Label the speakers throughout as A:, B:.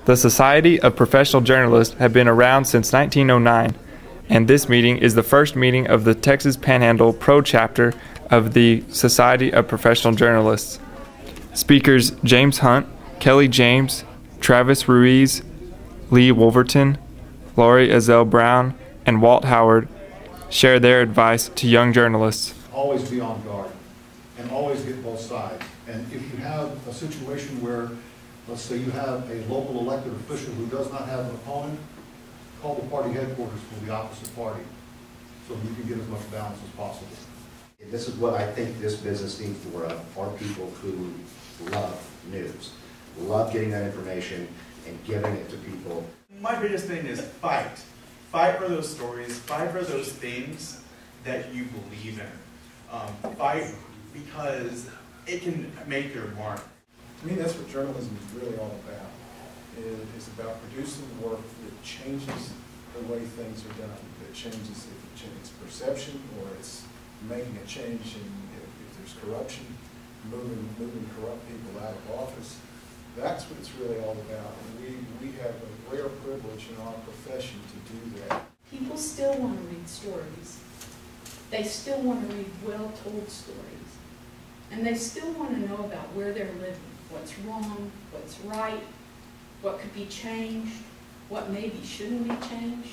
A: The Society of Professional Journalists have been around since 1909, and this meeting is the first meeting of the Texas Panhandle Pro Chapter of the Society of Professional Journalists. Speakers James Hunt, Kelly James, Travis Ruiz, Lee Wolverton, Lori Azell Brown, and Walt Howard share their advice to young journalists.
B: Always be on guard and always get both sides. And if you have a situation where, let's say you have a local elected official who does not have an opponent, call the party headquarters for the opposite party so you can get as much balance as possible.
C: This is what I think this business needs more of, are people who love news, love getting that information and giving it to people.
D: My biggest thing is fight. Fight for those stories, fight for those things that you believe in. Fight because it can make your mark.
E: To me, that's what journalism is really all about. It's about producing work that changes the way things are done, that changes if it's perception or it's making a change in if there's corruption, moving corrupt people out of office. That's what it's really all about. And we have a rare privilege in our profession to do that.
F: People still want to read stories. They still want to read well-told stories. And they still want to know about where they're living, what's wrong, what's right, what could be changed, what maybe shouldn't be changed.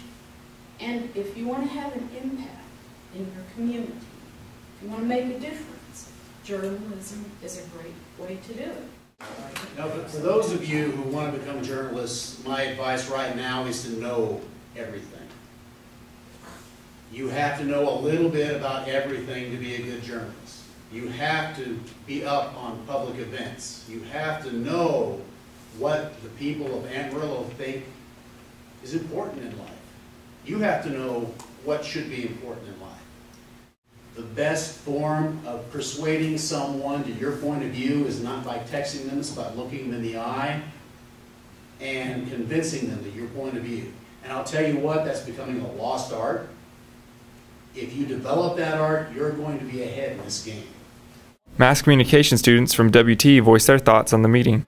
F: And if you want to have an impact in your community, if you want to make a difference, journalism is a great way to do it.
G: Now, for those of you who want to become journalists, my advice right now is to know everything. You have to know a little bit about everything to be a good journalist. You have to be up on public events. You have to know what the people of Amarillo think is important in life. You have to know what should be important in life. The best form of persuading someone to your point of view is not by texting them, it's about looking them in the eye and convincing them to your point of view. And I'll tell you what, that's becoming a lost art. If you develop that art, you're going to be ahead in this game.
A: Mass communication students from WT voiced their thoughts on the meeting.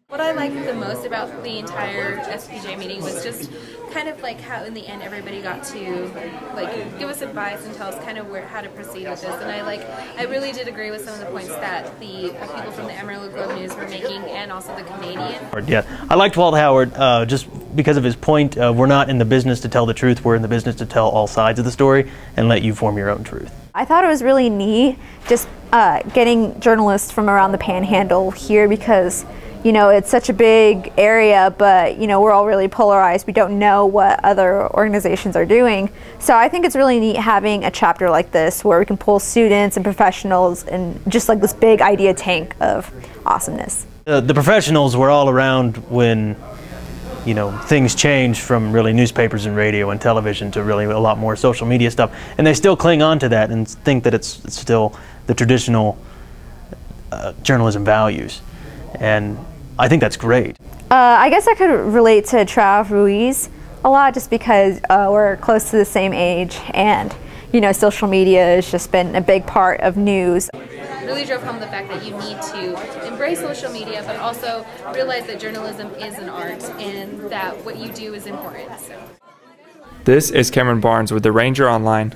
H: What I liked the most about the entire SPJ meeting was just kind of like how in the end everybody got to like give us advice and tell us kind of how to proceed with this. And I really did agree with some of the points that the people from the Amarillo Globe News were making, and also the Canadian.
I: Yeah, I liked Walt Howard just because of his point. We're not in the business to tell the truth, we're in the business to tell all sides of the story and let you form your own truth.
J: I thought it was really neat just getting journalists from around the Panhandle here, because you know, it's such a big area, but you know, we're all really polarized. We don't know what other organizations are doing. So I think it's really neat having a chapter like this where we can pull students and professionals and just like this big idea tank of awesomeness.
I: The professionals were all around when, you know, things changed from really newspapers and radio and television to really a lot more social media stuff. And they still cling on to that and think that it's still the traditional journalism values. And I think that's great.
J: I guess I could relate to Trav Ruiz a lot just because we're close to the same age, and you know, social media has just been a big part of news.
H: It really drove home the fact that you need to embrace social media, but also realize that journalism is an art and that what you do is important.
A: This is Cameron Barnes with the Ranger Online.